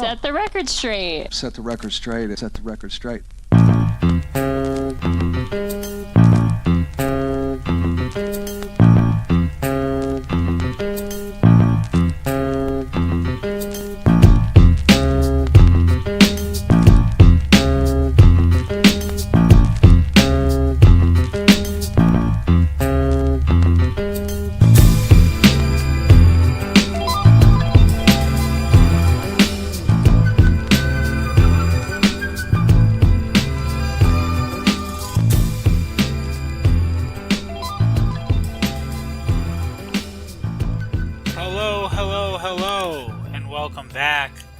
Set the record straight. Set the record straight. Set the record straight.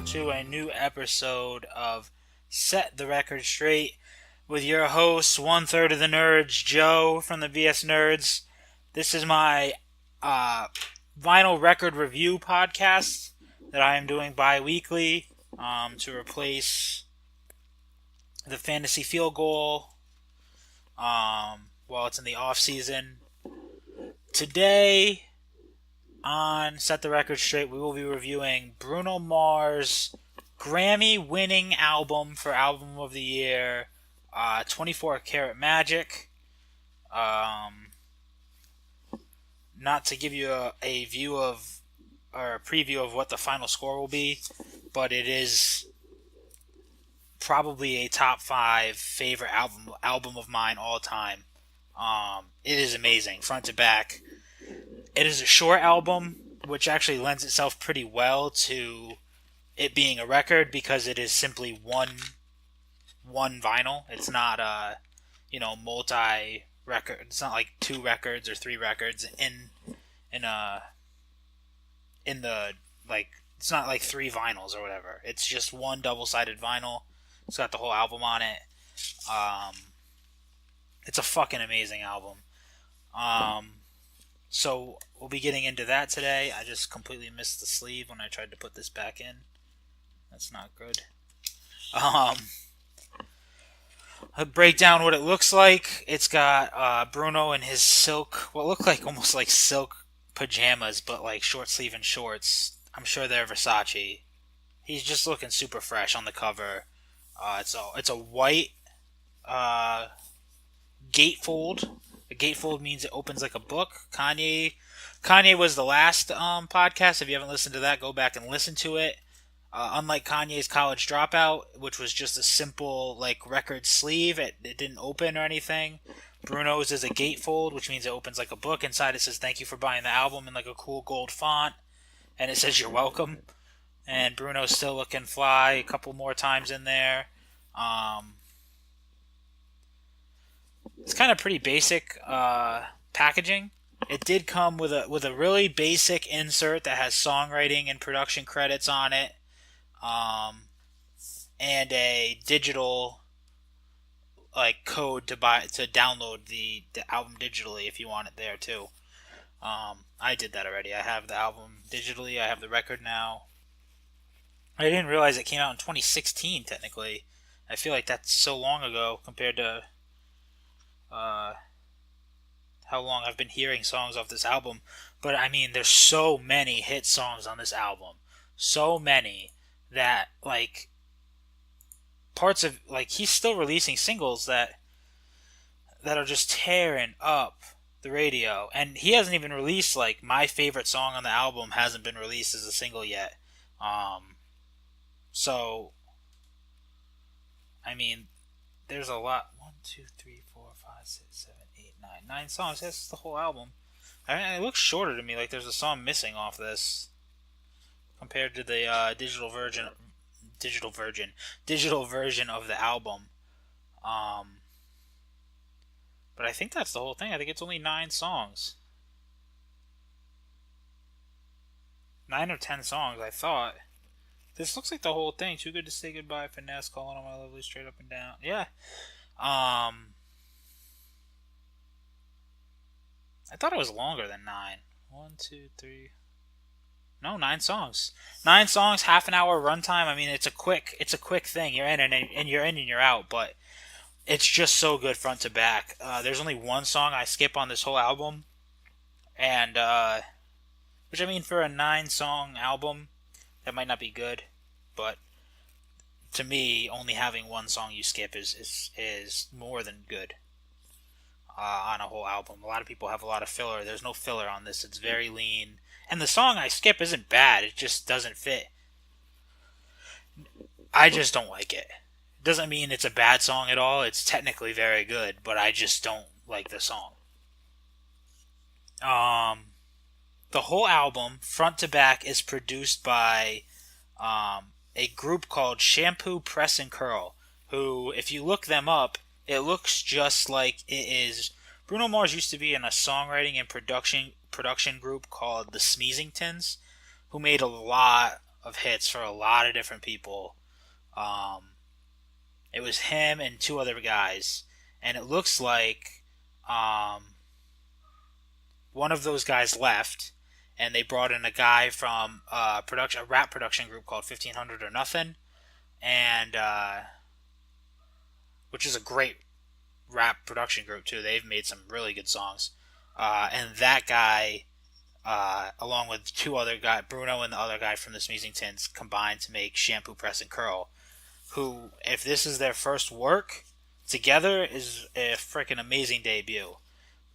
To a new episode of Set the Record Straight with your host, 1/3 of the nerds, Joe from the B.S.N. Nerds. This is my vinyl record review podcast that I am doing bi-weekly to replace the fantasy field goal while it's in the off season. Today on Set the Record Straight, we will be reviewing Bruno Mars' Grammy-winning album for Album of the Year, 24 Karat Magic. Not to give you a view of, or a preview of what the final score will be, but it is probably a top 5 favorite album of mine all time. It is amazing, front to back. It is a short album, which actually lends itself pretty well to it being a record because it is simply one vinyl. It's not multi-record. It's not like 2 records or 3 records in the like. It's not like 3 vinyls or whatever. It's just one double-sided vinyl. It's got the whole album on it. It's a fucking amazing album. So we'll be getting into that today. I just completely missed the sleeve when I tried to put this back in. That's not good. I'll break down what it looks like. It's got Bruno in his what look like almost like silk pajamas, but like short sleeve and shorts. I'm sure they're Versace. He's just looking super fresh on the cover. It's a white gatefold. A gatefold means it opens like a book. Kanye was the last podcast. If you haven't listened to that, go back and listen to it. Unlike Kanye's College Dropout, which was just a simple like record sleeve, it didn't open or anything. Bruno's is a gatefold, which means it opens like a book. Inside it says "Thank you for buying the album" in like a cool gold font, and it says "You're welcome." And Bruno's still looking fly. A couple more times in there. It's kind of pretty basic packaging. It did come with a really basic insert that has songwriting and production credits on it, and a digital like code to download the album digitally if you want it there too. I did that already. I have the album digitally. I have the record now. I didn't realize it came out in 2016. Technically, I feel like that's so long ago compared to how long I've been hearing songs off this album. But I mean, there's so many hit songs on this album. So many that like parts of like he's still releasing singles that are just tearing up the radio. And he hasn't even released like my favorite song on the album hasn't been released as a single yet. So I mean, there's a lot. 1, 2, 3, 4, 5, 6, 7, 8, 9. 9 songs. That's the whole album. I mean, it looks shorter to me. Like there's a song missing off this compared to the digital version of the album. But I think that's the whole thing. I think it's only 9 songs. 9 or 10 songs, I thought. This looks like the whole thing. Too good to say goodbye. Finesse, calling on my lovely, straight up and down. Yeah. I thought it was longer than 9. 1, 2, 3. No, 9 songs. 9 songs, half an hour runtime. I mean, it's a quick thing. You're in and you're out. But it's just so good front to back. There's only one song I skip on this whole album, and which I mean for a 9-song album, that might not be good, but to me, only having one song you skip is more than good on a whole album. A lot of people have a lot of filler. There's no filler on this. It's very lean. And the song I skip isn't bad. It just doesn't fit. I just don't like it. Doesn't mean it's a bad song at all. It's technically very good, but I just don't like the song. The whole album, front to back, is produced by a group called Shampoo, Press, and Curl, who, if you look them up, it looks just like it is. Bruno Mars used to be in a songwriting and production group called the Smeezingtons, who made a lot of hits for a lot of different people. It was him and two other guys, and it looks like one of those guys left, and they brought in a guy from a rap production group called 1500 or Nothing, and which is a great rap production group too. They've made some really good songs, and that guy, along with two other guys, Bruno and the other guy from the Smeezingtons, combined to make Shampoo, Press, and Curl, who, if this is their first work together, is a freaking amazing debut.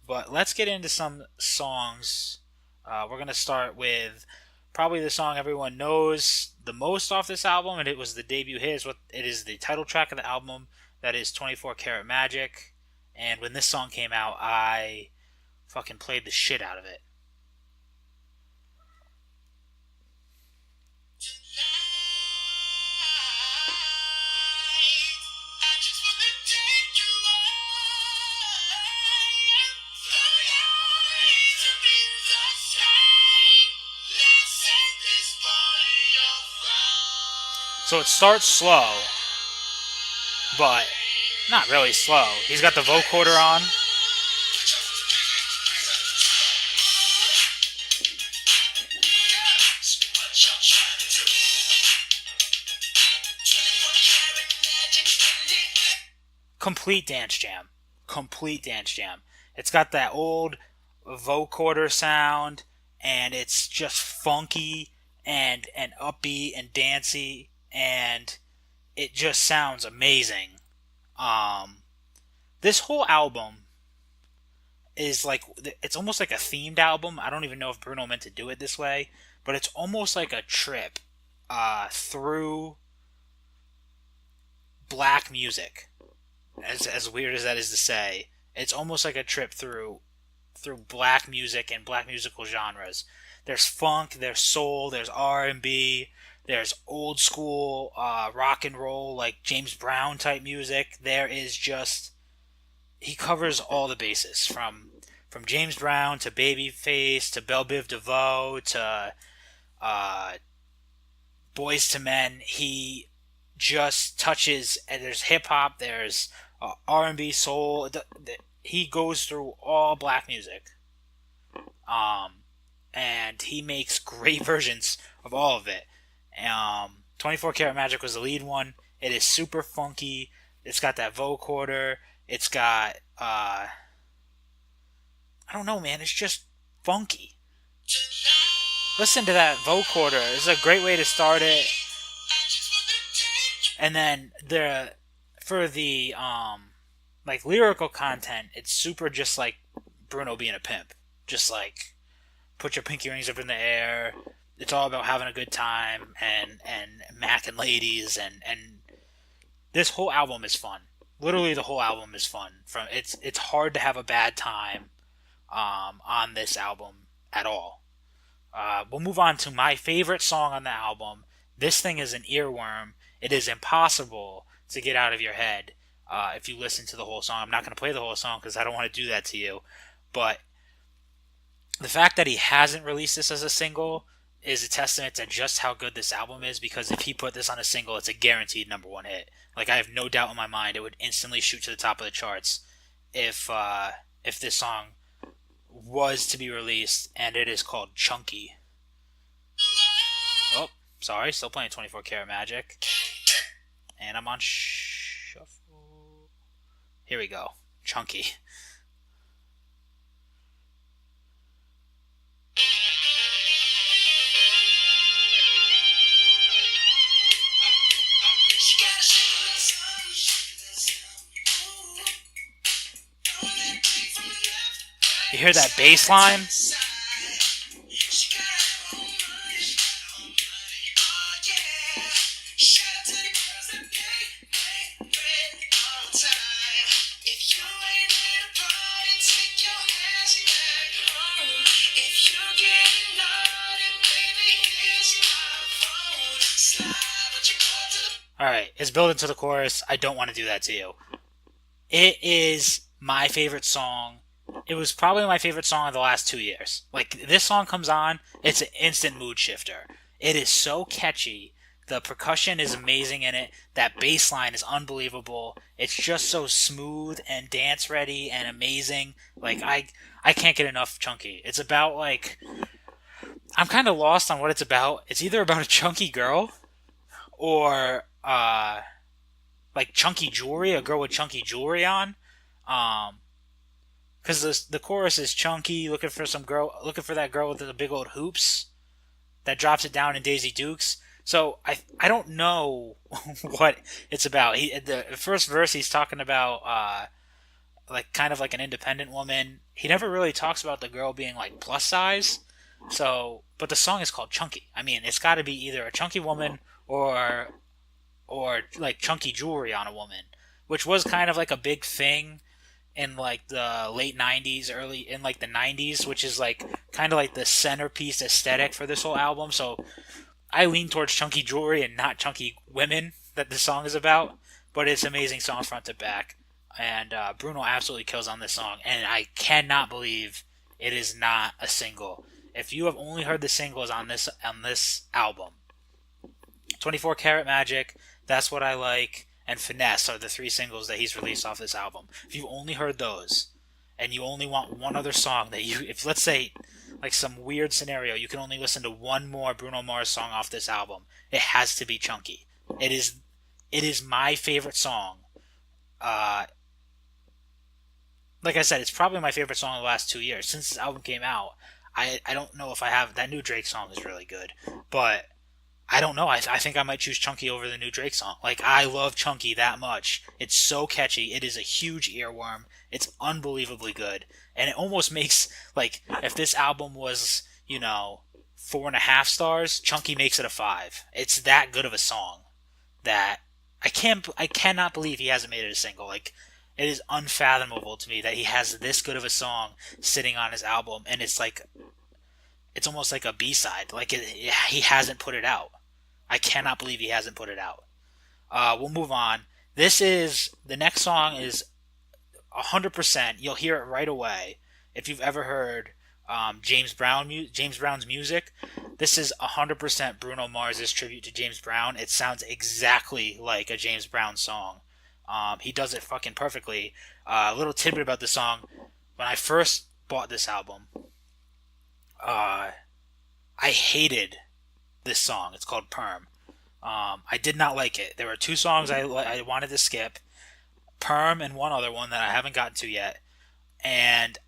But let's get into some songs. We're going to start with probably the song everyone knows the most off this album, and it was the debut hit. It is the title track of the album. That is 24 Karat Magic. And when this song came out, I fucking played the shit out of it. So it starts slow, but not really slow. He's got the vocoder on. Complete dance jam. Complete dance jam. It's got that old vocoder sound, and it's just funky and upbeat and dancey, and it just sounds amazing. This whole album is like, it's almost like a themed album. I don't even know if Bruno meant to do it this way, but it's almost like a trip through black music. As weird as that is to say, it's almost like a trip through black music and black musical genres. There's funk, there's soul, there's R&B, there's old school rock and roll, like James Brown type music. There is just, he covers all the bases from James Brown to Babyface to Belle Biv DeVoe to Boys to Men. He just touches, and there's hip hop, there's R&B, soul. He goes through all black music, and he makes great versions of all of it. 24 Karat Magic was the lead one. It is super funky. It's got that vocoder. It's got I don't know, man. It's just funky. Listen to that vocoder. It's a great way to start it. And then for the like lyrical content, it's super just like Bruno being a pimp. Just like, put your pinky rings up in the air. It's all about having a good time and macking ladies, and this whole album is fun. Literally, the whole album is fun. It's hard to have a bad time on this album at all. We'll move on to my favorite song on the album. This thing is an earworm. It is impossible to get out of your head if you listen to the whole song. I'm not going to play the whole song because I don't want to do that to you. But the fact that he hasn't released this as a single is a testament to just how good this album is, because if he put this on a single, it's a guaranteed number one hit. Like, I have no doubt in my mind it would instantly shoot to the top of the charts if this song was to be released, and it is called Chunky. Oh, sorry, still playing 24 Karat Magic. And I'm on shuffle. Here we go. Chunky. She got a hear that bass line? Alright, it's building to the chorus. I don't want to do that to you. It is my favorite song. It was probably my favorite song of the last 2 years. Like, this song comes on, it's an instant mood shifter. It is so catchy. The percussion is amazing in it. That bass line is unbelievable. It's just so smooth and dance ready and amazing. Like, I can't get enough Chunky. It's about, like, I'm kind of lost on what it's about. It's either about a chunky girl or like chunky jewelry, a girl with chunky jewelry on. Because the chorus is chunky, looking for that girl with the big old hoops that drops it down in Daisy Dukes. So I don't know what it's about. The first verse he's talking about like kind of like an independent woman. He never really talks about the girl being like plus size. So, but the song is called Chunky. I mean, it's got to be either a chunky woman or like chunky jewelry on a woman, which was kind of like a big thing in like the late 90s, early in like the 90s, which is like kind of like the centerpiece aesthetic for this whole album. So I lean towards chunky jewelry and not chunky women that the song is about, but it's an amazing song front to back. And Bruno absolutely kills on this song, and I cannot believe it is not a single. If you have only heard the singles on this album, 24 Karat Magic, That's What I Like, and Finesse are the 3 singles that he's released off this album. If you've only heard those, and you only want one other song that if let's say, like some weird scenario, you can only listen to one more Bruno Mars song off this album, it has to be Chunky. It is my favorite song. Like I said, it's probably my favorite song of the last 2 years. Since this album came out, I don't know if I have... That new Drake song is really good, but I don't know. I think I might choose Chunky over the new Drake song. Like, I love Chunky that much. It's so catchy. It is a huge earworm. It's unbelievably good. And it almost makes, like, if this album was, 4.5 stars, Chunky makes it a 5. It's that good of a song that I cannot believe he hasn't made it a single. Like, it is unfathomable to me that he has this good of a song sitting on his album, and it's almost like a B-side. Like, he hasn't put it out. I cannot believe he hasn't put it out. We'll move on. The next song is 100%. You'll hear it right away. If you've ever heard James Brown's music, this is 100% Bruno Mars' tribute to James Brown. It sounds exactly like a James Brown song. He does it fucking perfectly. A little tidbit about the song. When I first bought this album, I hated this song. It's called Perm. I did not like it. There were 2 songs I wanted to skip. Perm and one other one that I haven't gotten to yet. And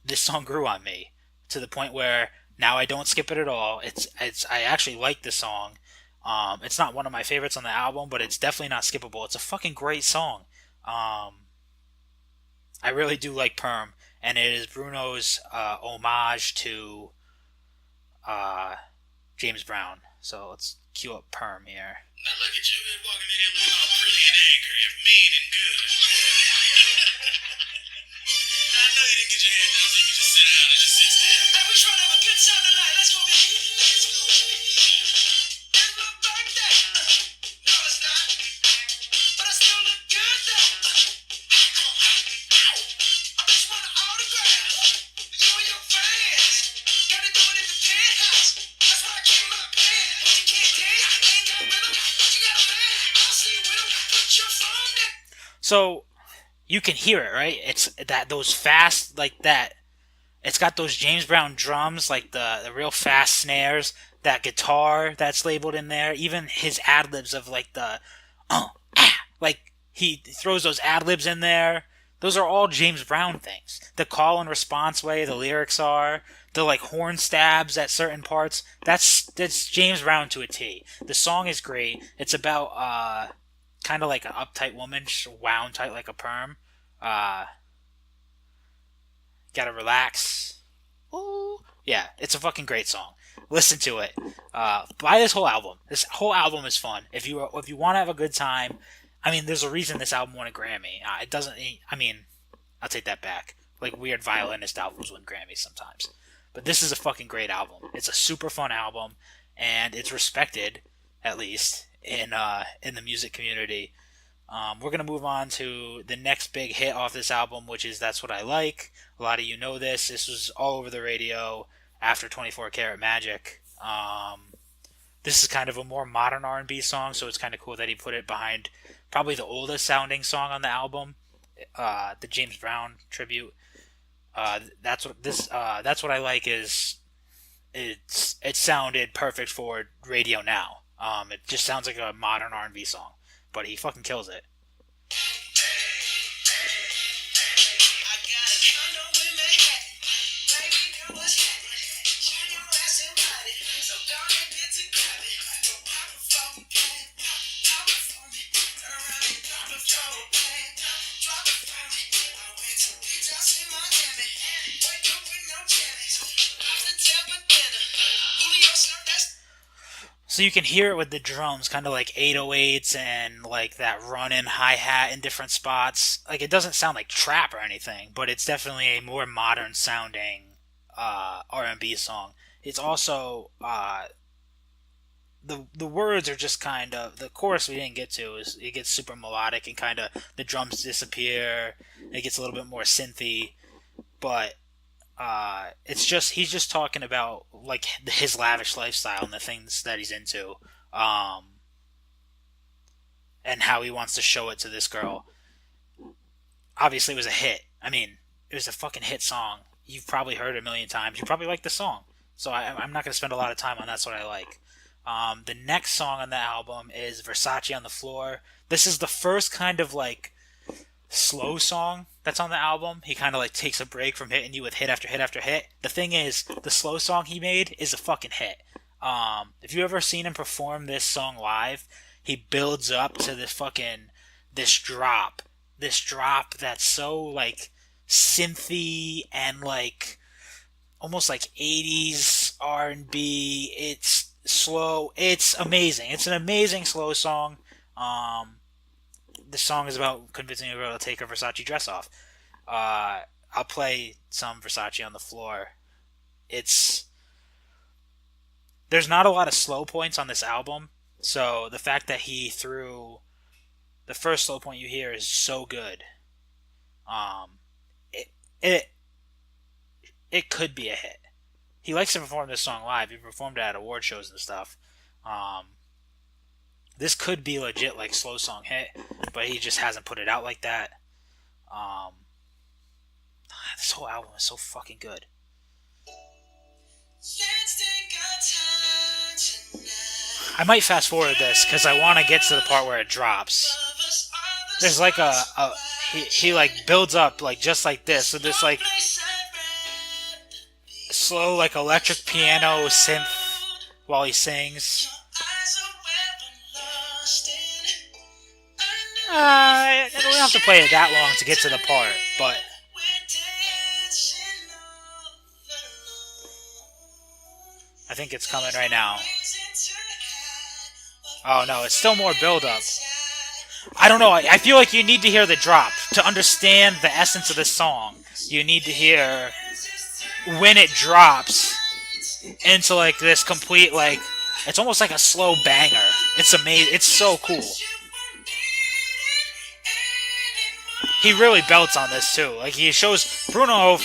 this song grew on me to the point where now I don't skip it at all. I actually like the song. It's not one of my favorites on the album, but it's definitely not skippable. It's a fucking great song. I really do like Perm, and it is Bruno's homage to James Brown. So let's cue up Perm here. Now look at you, been walking in here looking all pretty and angry and mean and good. Now, I know you didn't get your hair done, so you can just sit down and just sit still. Hey, we're trying to have a good time tonight. Let's go, baby. Let's go. It's my birthday. No, it's not. But I still look good, though. I just want an autograph. You and your fans. Gotta do it in the penthouse. That's why I came in my pants. But you can't dance. I ain't got rhythm. But you got a man. I'll see you with him. Put your phone down. So you can hear it, right? It's those fast, like that. It's got those James Brown drums, like the real fast snares, that guitar that's labeled in there, even his ad-libs of like the, like he throws those ad-libs in there. Those are all James Brown things. The call and response way the lyrics are, the like horn stabs at certain parts, that's James Brown to a T. The song is great. It's about, kind of like an uptight woman, wound tight like a perm. Gotta relax. Ooh. Yeah, it's a fucking great song. Listen to it. Buy this whole album. This whole album is fun. If you want to have a good time, I mean, there's a reason this album won a Grammy. It doesn't. I mean, I'll take that back. Like weird violinist albums win Grammys sometimes, but this is a fucking great album. It's a super fun album, and it's respected, at least in the music community. We're gonna move on to the next big hit off this album, which is "That's What I Like." A lot of you know this. This was all over the radio after 24 Karat Magic. This is kind of a more modern R&B song, so it's kind of cool that he put it behind probably the oldest sounding song on the album, the James Brown tribute. That's what I like is it sounded perfect for radio now. It just sounds like a modern R&B song, but he fucking kills it. So you can hear it with the drums, kind of like 808s and like that run-in hi-hat in different spots. Like it doesn't sound like trap or anything, but it's definitely a more modern sounding R&B song. It's also the words are just kind of the chorus we didn't get to is it gets super melodic and kind of the drums disappear. It gets a little bit more synthy, but it's just he's just talking about like his lavish lifestyle and the things that he's into, and how he wants to show it to this girl. Obviously, it was a hit. I mean, it was a fucking hit song. You've probably heard it a million times. You probably like the song, so I'm not going to spend a lot of time on That's What I Like. The next song on the album is Versace on the Floor. This is the first kind of like slow song that's on the album. He kind of like takes a break from hitting you with hit after hit after hit. The thing is, the slow song he made is a fucking hit. If you ever seen him perform this song live, he builds up to this drop that's so like synthy and like almost like 80s R&B. It's slow. It's amazing. It's an amazing slow song. The song is about convincing a girl to take her Versace dress off. I'll play some Versace on the Floor. There's not a lot of slow points on this album, so the fact that he threw the first slow point you hear is so good. It it could be a hit. He likes to perform this song live. He performed it at award shows and stuff. This could be legit like slow song hit, but he just hasn't put it out like that. This whole album is so fucking good. I might fast forward this because I want to get to the part where it drops. There's like he like builds up like just like this. So this like slow like electric piano synth while he sings. I don't have to play it that long to get to the part, but I think it's coming right now. Oh no, it's still more build up. I don't know, I feel like you need to hear the drop to understand the essence of this song. You need to hear when it drops into like this complete like it's almost like a slow banger. It's amazing. It's so cool. He really belts on this too. Like he shows Bruno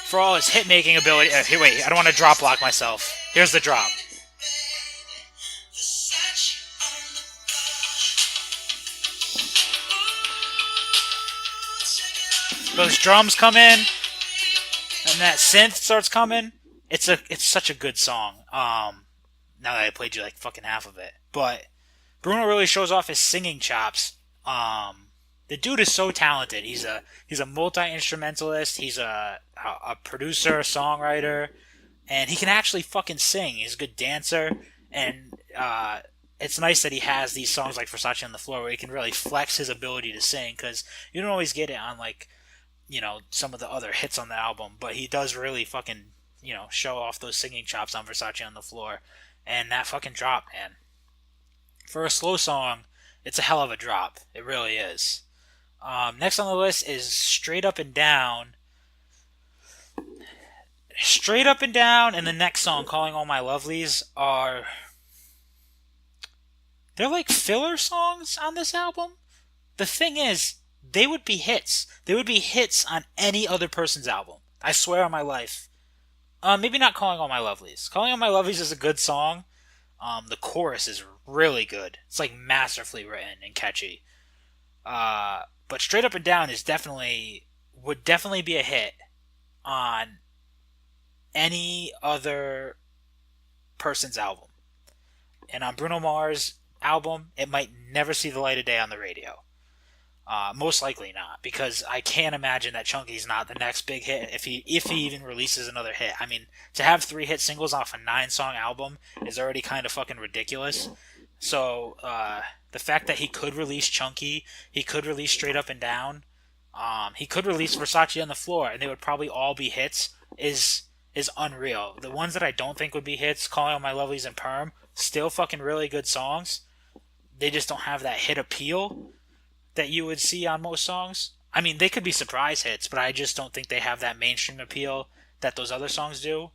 for all his hit making ability. Here, wait, I don't want to drop lock myself. Here's the drop. Those drums come in, and that synth starts coming. It's such a good song. Now that I played you like fucking half of it, but Bruno really shows off his singing chops. The dude is so talented. He's a multi-instrumentalist. He's a producer, songwriter, and he can actually fucking sing. He's a good dancer, and it's nice that he has these songs like Versace on the Floor where he can really flex his ability to sing because you don't always get it on like some of the other hits on the album, but he does really fucking, show off those singing chops on Versace on the Floor. And that fucking drop, man. For a slow song, it's a hell of a drop. It really is. Next on the list is Straight Up and Down. Straight Up and Down and the next song, Calling All My Lovelies, they're like filler songs on this album. The thing is, they would be hits. They would be hits on any other person's album. I swear on my life. Maybe not Calling All My Lovelies. Calling All My Lovelies is a good song. The chorus is really good. It's like masterfully written and catchy. But Straight Up and Down would definitely be a hit on any other person's album. And on Bruno Mars' album, it might never see the light of day on the radio. Most likely not, because I can't imagine that Chunky's not the next big hit if he even releases another hit. I mean, to have 3 hit singles off a 9-song album is already kind of fucking ridiculous. So the fact that he could release Chunky, he could release Straight Up and Down, he could release Versace on the Floor, and they would probably all be hits, is unreal. The ones that I don't think would be hits, Calling All My Lovelies and Perm, still fucking really good songs. They just don't have that hit appeal that you would see on most songs. I mean, they could be surprise hits, but I just don't think they have that mainstream appeal that those other songs do.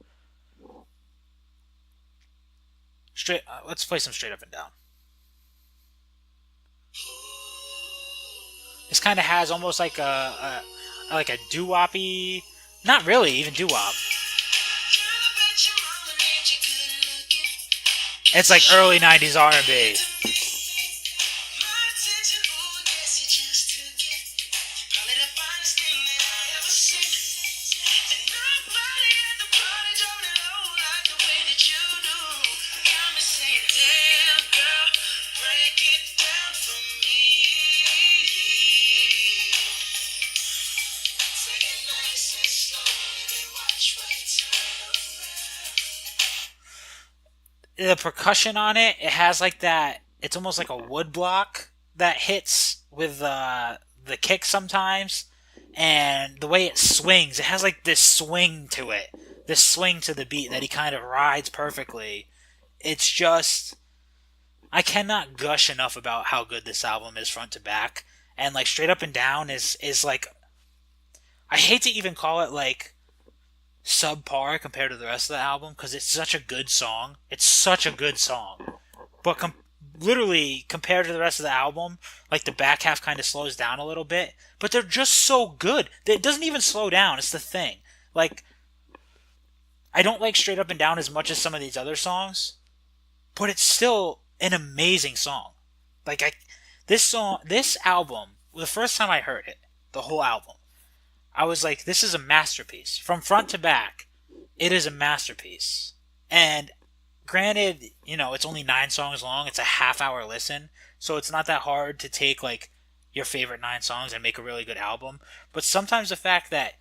Let's play some Straight Up and Down. This kind of has almost like a doo-woppy, not really even doo-wop. It's like early 90s R&B. The percussion on it has like that. It's almost like a wood block that hits with the kick sometimes, and the way it swings, it has like this swing to it, this swing to the beat that he kind of rides perfectly. It's just, I cannot gush enough about how good this album is front to back, and like Straight Up and Down is like, I hate to even call it like subpar compared to the rest of the album, because it's such a good song. It's such a good song. But literally, compared to the rest of the album, like the back half kind of slows down a little bit. But they're just so good. It doesn't even slow down. It's the thing. Like, I don't like Straight Up and Down as much as some of these other songs, but it's still an amazing song. Like, this album, the first time I heard it, the whole album, I was like, this is a masterpiece. From front to back, it is a masterpiece. And granted, it's only 9 songs long. It's a half-hour listen. So it's not that hard to take, like, your favorite 9 songs and make a really good album. But sometimes the fact that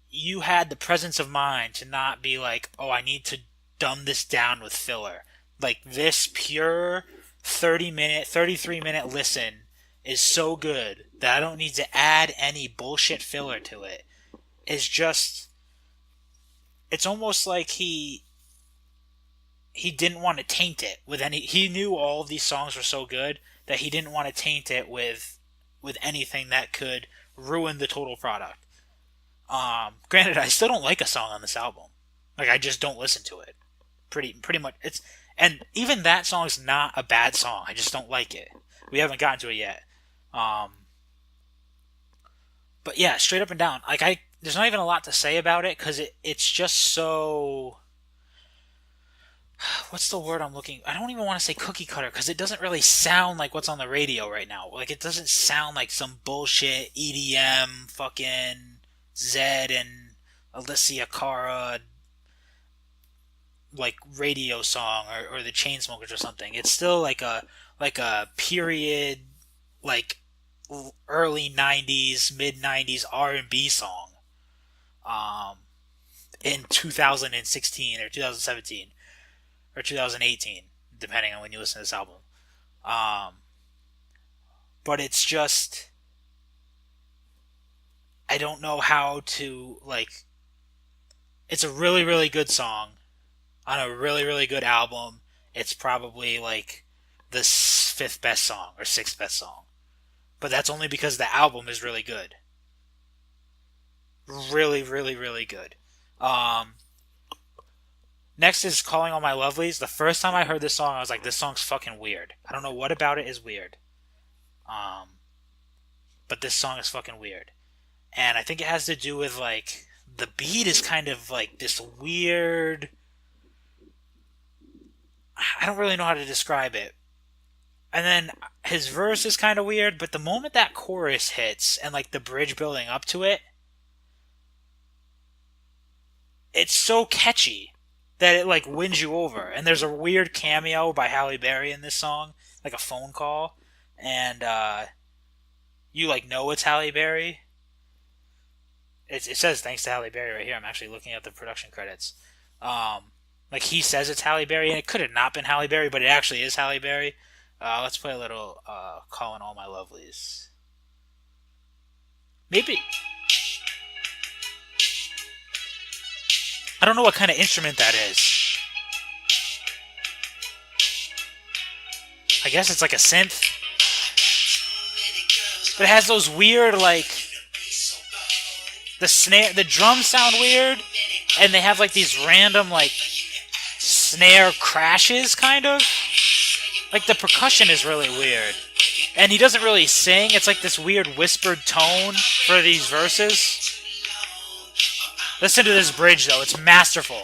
you had the presence of mind to not be like, oh, I need to dumb this down with filler. Like, this pure 33-minute listen is so good that I don't need to add any bullshit filler to it. It's just, it's almost like he didn't want to taint it with any. He knew all of these songs were so good that he didn't want to taint it with anything that could ruin the total product. Granted, I still don't like a song on this album. Like, I just don't listen to it. Pretty much, and even that song's not a bad song. I just don't like it. We haven't gotten to it yet. But yeah, Straight Up and Down. Like, there's not even a lot to say about it, because it's just so, what's the word I'm looking, I don't even want to say cookie cutter, because it doesn't really sound like what's on the radio right now. Like, it doesn't sound like some bullshit EDM fucking Zed and Alicia Cara like radio song, or the Chainsmokers or something. It's still like a period, like early 90s, mid 90s R&B song in 2016 or 2017 or 2018, depending on when you listen to this album. But it's just, I don't know how to, like, it's a really, really good song on a really, really good album. It's probably like the fifth best song or sixth best song. But that's only because the album is really good. Really, really, really good. Um, Next is Calling All My Lovelies. The first time I heard this song, I was like, this song's fucking weird. I don't know what about it is weird. Um, but this song is fucking weird. And I think it has to do with, like, the beat is kind of like this weird. I don't really know how to describe it. And then his verse is kind of weird, but the moment that chorus hits and, like, the bridge building up to it, it's so catchy that it, like, wins you over. And there's a weird cameo by Halle Berry in this song, like a phone call, and you, like, know it's Halle Berry. It says thanks to Halle Berry right here. I'm actually looking at the production credits. Like, he says it's Halle Berry, and it could have not been Halle Berry, but it actually is Halle Berry. Let's play a little Calling All My Lovelies. Maybe. I don't know what kind of instrument that is. I guess it's like a synth. But it has those weird, like, the drums sound weird, and they have, like, these random, like, snare crashes, kind of. Like, the percussion is really weird. And he doesn't really sing. It's like this weird whispered tone for these verses. Listen to this bridge, though. It's masterful.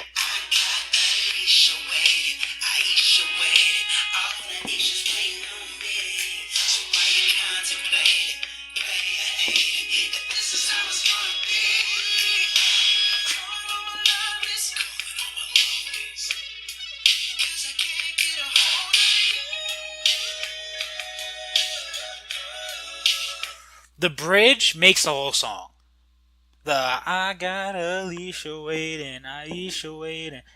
The bridge makes the whole song. The I got Alicia waiting.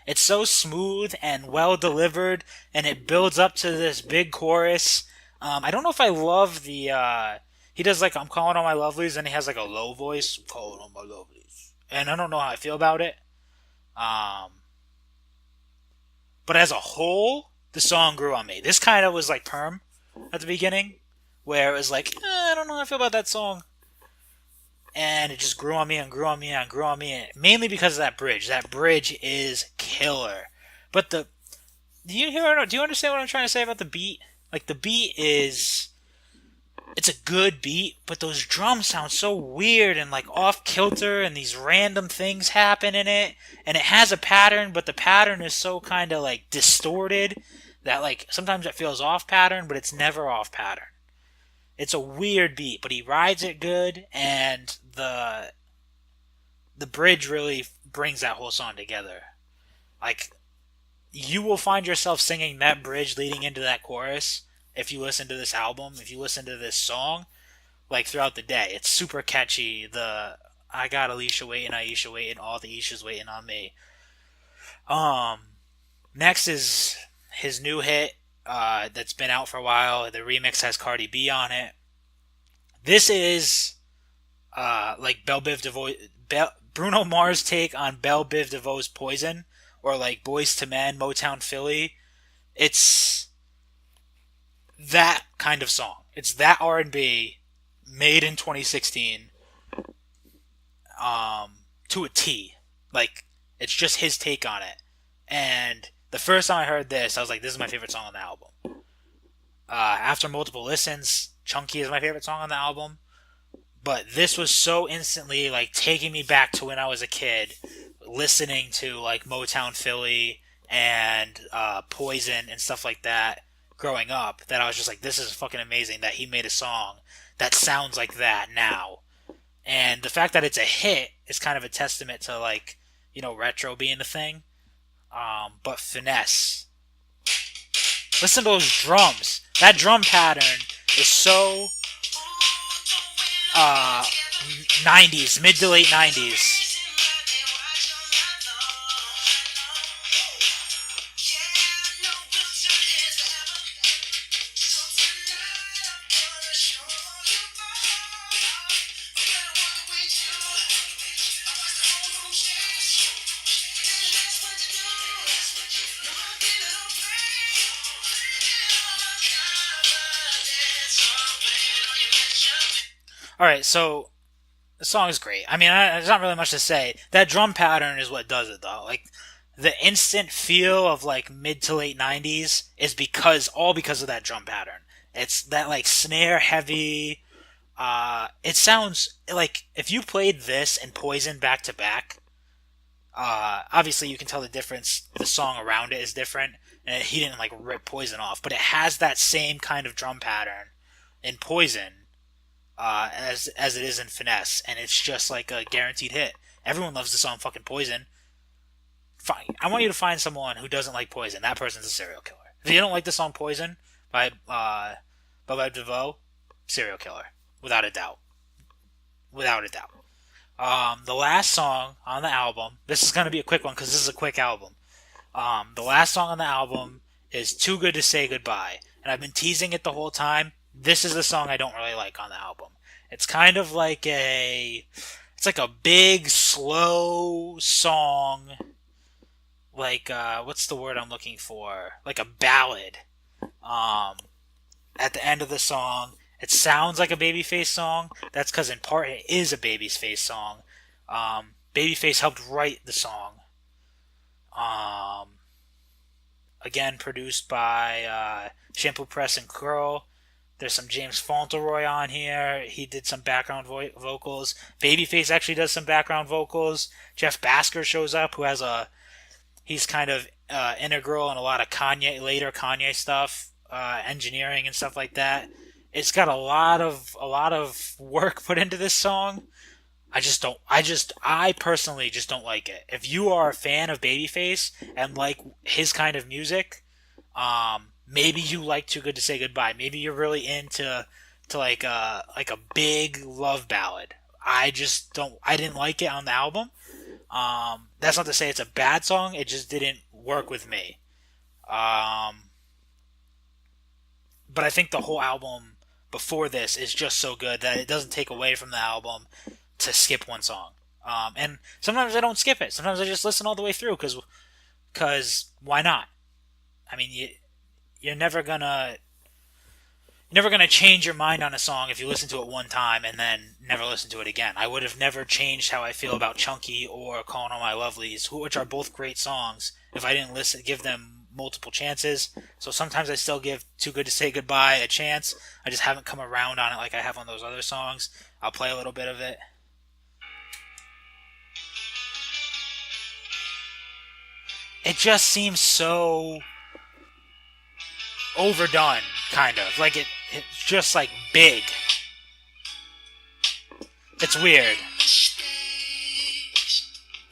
It's so smooth and well delivered, and it builds up to this big chorus. I don't know if I love the. He does, like, I'm calling all my lovelies, and he has, like, a low voice. I'm calling all my lovelies. And I don't know how I feel about it. But as a whole, the song grew on me. This kind of was like Perm at the beginning, where it was like, I don't know how I feel about that song. And it just grew on me and grew on me and grew on me, mainly because of that bridge. That bridge is killer. But do you understand what I'm trying to say about the beat? Like, the beat is, it's a good beat, but those drums sound so weird and, like, off kilter, and these random things happen in it, and it has a pattern, but the pattern is so kind of, like, distorted that, like, sometimes it feels off pattern, but it's never off pattern. It's a weird beat, but he rides it good, and the bridge really brings that whole song together. Like, you will find yourself singing that bridge leading into that chorus if you listen to this album, if you listen to this song, like, throughout the day. It's super catchy. The I got Alicia waiting, Aisha waiting, all the Aisha's waiting on me. Next is his new hit that's been out for a while. The remix has Cardi B on it. This is like Bruno Mars' take on Belle Biv DeVoe's Poison, or like Boys to Men, Motown Philly. It's that kind of song. It's that R&B made in 2016 to a T. Like, it's just his take on it. And the first time I heard this, I was like, this is my favorite song on the album. After multiple listens, Chunky is my favorite song on the album. But this was so instantly, like, taking me back to when I was a kid, listening to, like, Motown Philly and Poison and stuff like that growing up, that I was just like, this is fucking amazing that he made a song that sounds like that now. And the fact that it's a hit is kind of a testament to, like, you know, retro being a thing. But finesse. Listen to those drums. That drum pattern is so 90s, mid to late 90s. All right, so the song is great. I mean, there's not really much to say. That drum pattern is what does it, though. Like the instant feel of like mid to late '90s is because of that drum pattern. It's that like snare heavy. It sounds like if you played this and Poison back to back. Obviously, you can tell the difference. The song around it is different, and he didn't like rip Poison off, but it has that same kind of drum pattern in Poison as it is in Finesse, and it's just like a guaranteed hit. Everyone loves the song fucking Poison. Fine. I want you to find someone who doesn't like Poison. That person's a serial killer. If you don't like the song Poison by Baba DeVoe, serial killer, without a doubt. Without a doubt. The last song on the album. This is gonna be a quick one because this is a quick album. The last song on the album is "Too Good to Say Goodbye," and I've been teasing it the whole time. This is the song I don't really like on the album. It's kind of like it's like a big, slow song. Like, what's the word I'm looking for? Like a ballad. At the end of the song, it sounds like a Babyface song. That's because in part it is a Babyface song. Babyface helped write the song. Again, produced by Shampoo Press and Curl. There's some James Fauntleroy on here. He did some background vocals. Babyface actually does some background vocals. Jeff Basker shows up, who has he's kind of integral in a lot of later Kanye stuff, engineering and stuff like that. It's got a lot of work put into this song. I personally just don't like it. If you are a fan of Babyface and like his kind of music, maybe you like Too Good to Say Goodbye. Maybe you're really into like a big love ballad. I didn't like it on the album. That's not to say it's a bad song. It just didn't work with me. But I think the whole album before this is just so good that it doesn't take away from the album to skip one song. And sometimes I don't skip it. Sometimes I just listen all the way through because why not? I mean, you're never gonna change your mind on a song if you listen to it one time and then never listen to it again. I would have never changed how I feel about Chunky or Calling All My Lovelies, which are both great songs, if I didn't give them multiple chances. So sometimes I still give Too Good to Say Goodbye a chance. I just haven't come around on it like I have on those other songs. I'll play a little bit of it. It just seems so overdone, kind of. Like it's just like big. It's weird.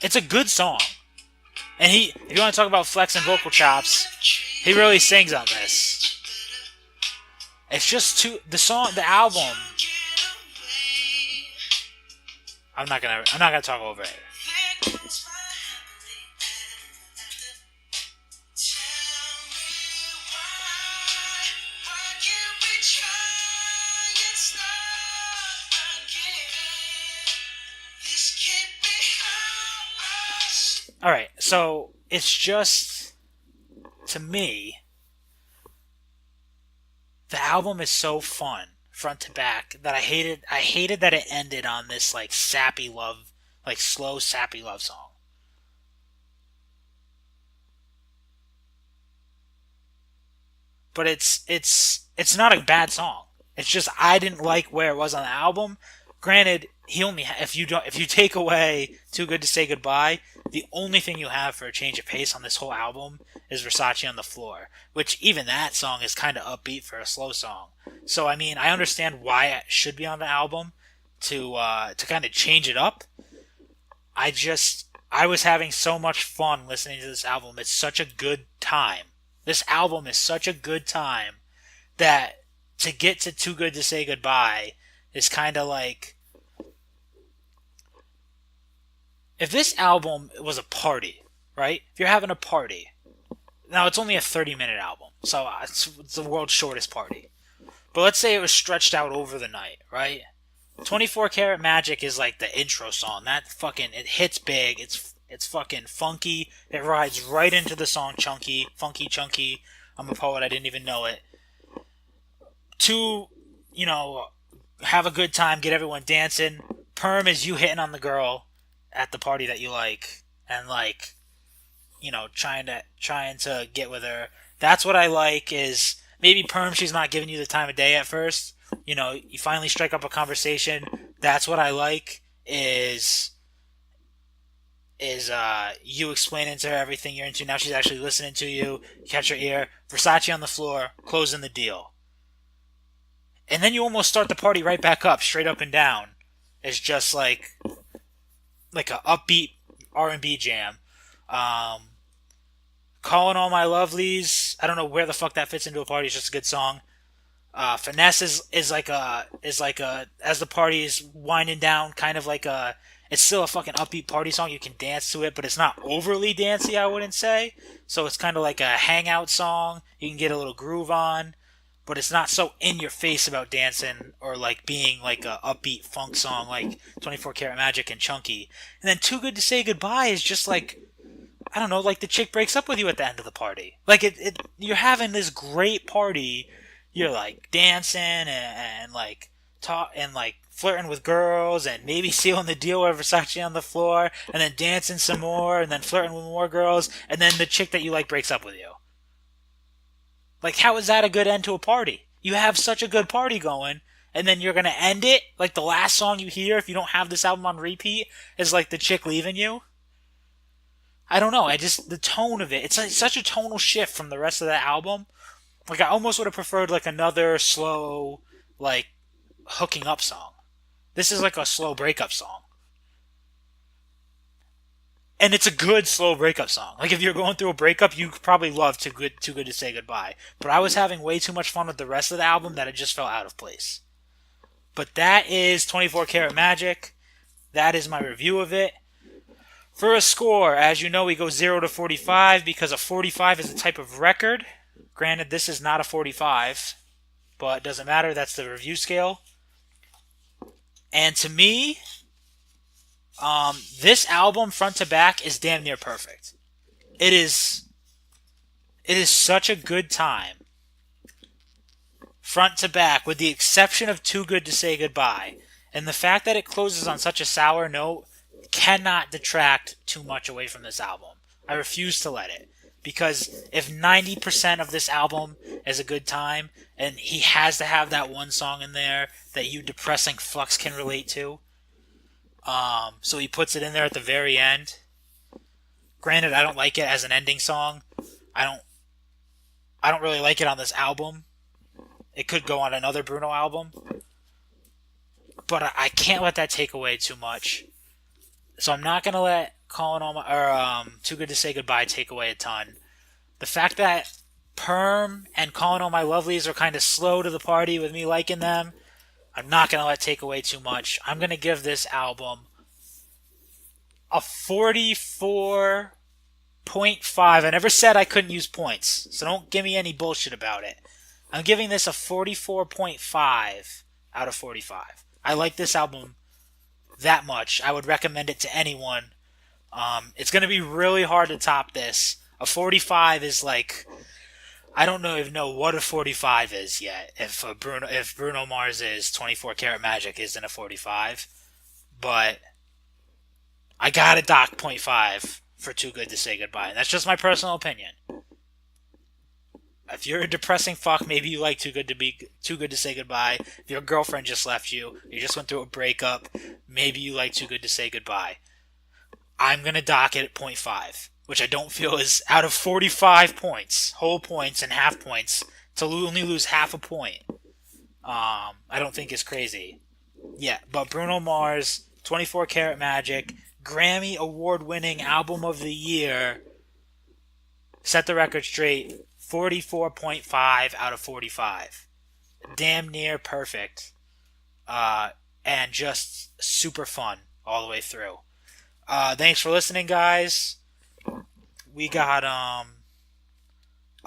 It's a good song. And if you want to talk about flex and vocal chops, he really sings on this. It's just the album. I'm not gonna talk over it. Alright, so it's just, to me, the album is so fun, front to back, that I hated that it ended on this, like, sappy love, like, slow, sappy love song. But it's not a bad song. It's just, I didn't like where it was on the album. Granted, if you take away Too Good to Say Goodbye, the only thing you have for a change of pace on this whole album is Versace on the Floor, which even that song is kind of upbeat for a slow song. So I mean, I understand why it should be on the album to kind of change it up. I was having so much fun listening to this album. It's such a good time. This album is such a good time that to get to Too Good to Say Goodbye is kind of like, if this album was a party, right? If you're having a party, now it's only a 30-minute album, so it's the world's shortest party. But let's say it was stretched out over the night, right? 24 Karat Magic is like the intro song. It hits big. It's fucking funky. It rides right into the song Chunky, Funky Chunky. I'm a poet, I didn't even know it. Two, have a good time, get everyone dancing. Perm is you hitting on the girl at the party that you like, and like, trying to get with her. That's what I like. Is maybe perm, she's not giving you the time of day at first. You finally strike up a conversation. That's what I like. Is you explaining to her everything you're into. Now she's actually listening to you. You catch her ear. Versace on the floor, closing the deal. And then you almost start the party right back up, straight up and down. It's just like a upbeat R&B jam. Calling All My Lovelies. I don't know where the fuck that fits into a party. It's just a good song. Finesse is like a as the party is winding down, kind of like a. It's still a fucking upbeat party song. You can dance to it, but it's not overly dancey, I wouldn't say. So it's kind of like a hangout song. You can get a little groove on, but it's not so in your face about dancing or like being like a upbeat funk song like 24 Karat Magic and Chunky. And then Too Good to Say Goodbye is just like, I don't know, like the chick breaks up with you at the end of the party. Like you're having this great party. You're like dancing and like talk and like flirting with girls and maybe sealing the deal with Versace on the floor and then dancing some more and then flirting with more girls and then the chick that you like breaks up with you. Like, how is that a good end to a party? You have such a good party going and then you're going to end it like the last song you hear if you don't have this album on repeat is like the chick leaving you. I don't know. The tone of it, it's like such a tonal shift from the rest of the album. Like, I almost would have preferred, like, another slow, like, hooking up song. This is like a slow breakup song. And it's a good slow breakup song. Like, if you're going through a breakup, you probably love Too Good to Say Goodbye. But I was having way too much fun with the rest of the album that it just felt out of place. But that is 24 Karat Magic. That is my review of it. For a score, as you know, we go 0 to 45 because a 45 is a type of record. Granted, this is not a 45, but it doesn't matter. That's the review scale. And to me, this album, front to back, is damn near perfect. It is such a good time, front to back, with the exception of Too Good to Say Goodbye. And the fact that it closes on such a sour note cannot detract too much away from this album. I refuse to let it. Because if 90% of this album is a good time, and he has to have that one song in there that you depressing fucks can relate to, so he puts it in there at the very end. Granted, I don't like it as an ending song. I don't really like it on this album. It could go on another Bruno album. But I can't let that take away too much. So I'm not going to let Too Good to Say Goodbye take away a ton. The fact that Perm and Calling All My Lovelies are kind of slow to the party with me liking them, I'm not going to let take away too much. I'm going to give this album a 44.5. I never said I couldn't use points, so don't give me any bullshit about it. I'm giving this a 44.5 out of 45. I like this album that much. I would recommend it to anyone. It's going to be really hard to top this. A 45 is like, I don't even know what a 45 is yet. If Bruno Mars is 24 Karat Magic isn't a 45, but I gotta dock 0.5 for Too Good to Say Goodbye. And that's just my personal opinion. If you're a depressing fuck, maybe you like Too Good to Say Goodbye. If your girlfriend just left you, you just went through a breakup, maybe you like Too Good to Say Goodbye. I'm going to dock it at 0.5, which I don't feel is out of 45 points, whole points and half points, to only lose half a point. I don't think is crazy. Yeah, but Bruno Mars, 24 Karat Magic, Grammy award-winning album of the year, set the record straight, 44.5 out of 45. Damn near perfect. And just super fun all the way through. Thanks for listening, guys. We got a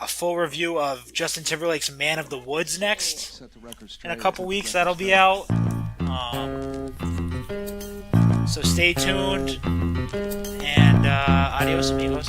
full review of Justin Timberlake's Man of the Woods next. In a couple weeks, that'll be out. So stay tuned. And adios, amigos.